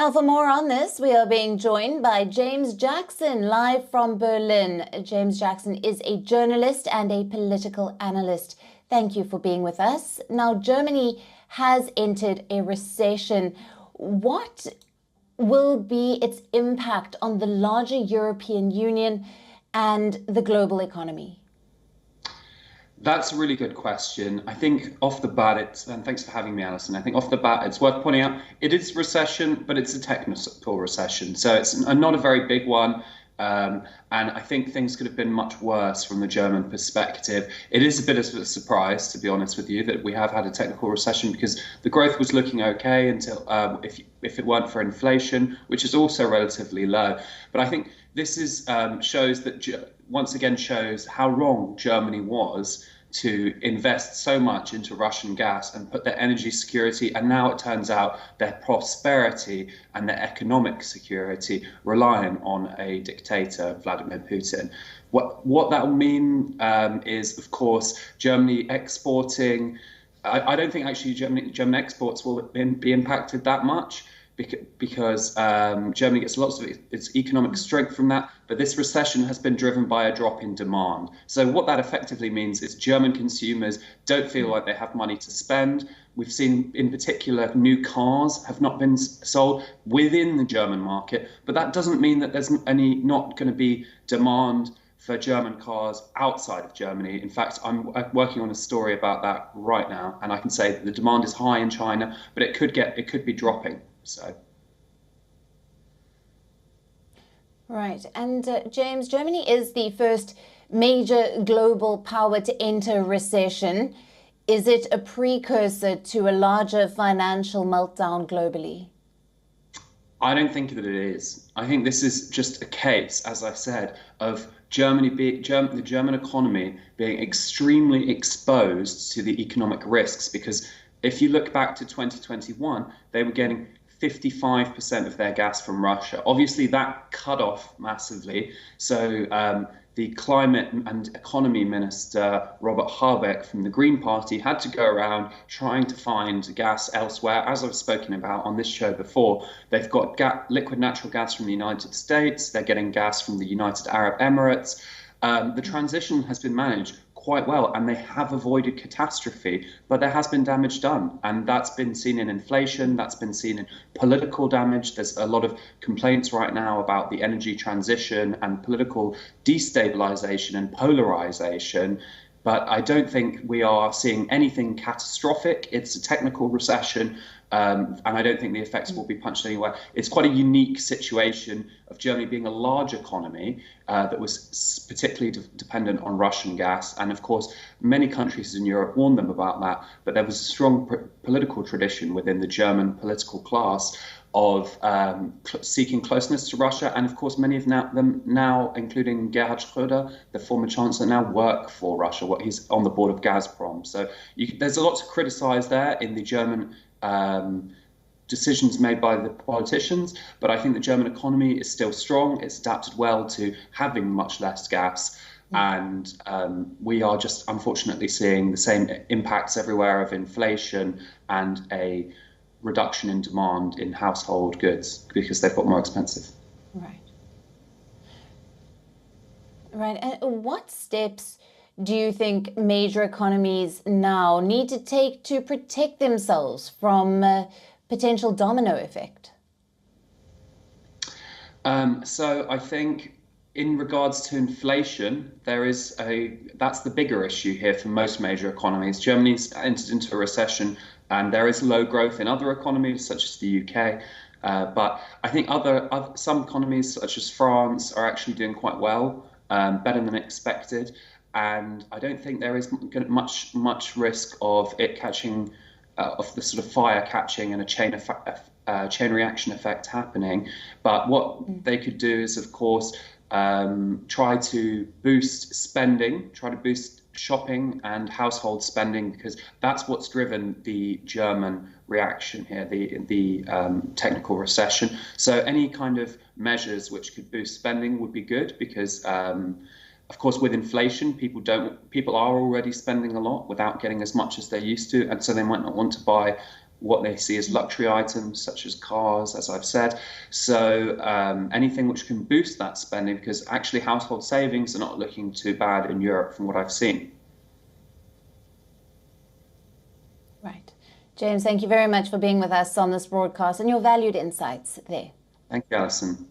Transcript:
Now, for more on this, we are being joined by James Jackson, live from Berlin. James Jackson is a journalist and a political analyst. Thank you for being with us. Now, Germany has entered a recession. What will be its impact on the larger European Union and the global economy? That's a really good question. I think off the bat, and thanks for having me, Alison. I think off the bat, it's worth pointing out it is recession, but it's a technical recession. So it's not a very big one. And I think things could have been much worse from the German perspective. It is a bit of a surprise, to be honest with you, that we have had a technical recession because the growth was looking okay until if it weren't for inflation, which is also relatively low. But I think this is shows that once again shows how wrong Germany was to invest so much into Russian gas and put their energy security, and now it turns out their prosperity and their economic security relying on a dictator, Vladimir Putin. What that will mean is, of course, Germany exporting. I don't think actually German exports will be impacted that much, because Germany gets lots of its economic strength from that. But this recession has been driven by a drop in demand. So what that effectively means is German consumers don't feel like they have money to spend. We've seen, in particular, new cars have not been sold within the German market. But that doesn't mean that there's not going to be demand for German cars outside of Germany. In fact, I'm working on a story about that right now, and I can say that the demand is high in China, but it could be dropping. So. Right. And James, Germany is the first major global power to enter recession. Is it a precursor to a larger financial meltdown globally? I don't think that it is. I think this is just a case, as I said, of the German economy being extremely exposed to the economic risks, because if you look back to 2021, they were getting 55% of their gas from Russia. Obviously, that cut off massively. So the climate and economy minister, Robert Habeck from the Green Party, had to go around trying to find gas elsewhere. As I've spoken about on this show before, they've got liquid natural gas from the United States. They're getting gas from the United Arab Emirates. The transition has been managed quite well, and they have avoided catastrophe, but there has been damage done, and that's been seen in inflation, that's been seen in political damage. There's a lot of complaints right now about the energy transition and political destabilization and polarization, but I don't think we are seeing anything catastrophic. It's a technical recession, and I don't think the effects will be punched anywhere. It's quite a unique situation of Germany being a large economy that was particularly dependent on Russian gas. And of course, many countries in Europe warned them about that. But there was a strong political tradition within the German political class of seeking closeness to Russia. And of course, many of them now, including Gerhard Schröder, the former chancellor, now work for Russia. He's on the board of Gazprom. So there's a lot to criticize there in the German decisions made by the politicians, but I think the German economy is still strong. It's adapted well to having much less gas, and we are just unfortunately seeing the same impacts everywhere of inflation and a reduction in demand in household goods because they've got more expensive. Right. Right. And what steps do you think major economies now need to take to protect themselves from potential domino effect? So I think in regards to inflation, that's the bigger issue here for most major economies. Germany's entered into a recession, and there is low growth in other economies such as the UK. But I think some economies such as France are actually doing quite well, better than expected. And I don't think there is much risk of it catching, of the sort of fire catching and a chain reaction effect happening. But what they could do is, of course, try to boost spending, try to boost shopping and household spending, because that's what's driven the German reaction here, the technical recession. So any kind of measures which could boost spending would be good, because of course, with inflation, people are already spending a lot without getting as much as they used to, and so they might not want to buy what they see as luxury items, such as cars, as I've said. So anything which can boost that spending, because actually household savings are not looking too bad in Europe from what I've seen. Right. James, thank you very much for being with us on this broadcast and your valued insights there. Thank you, Alison.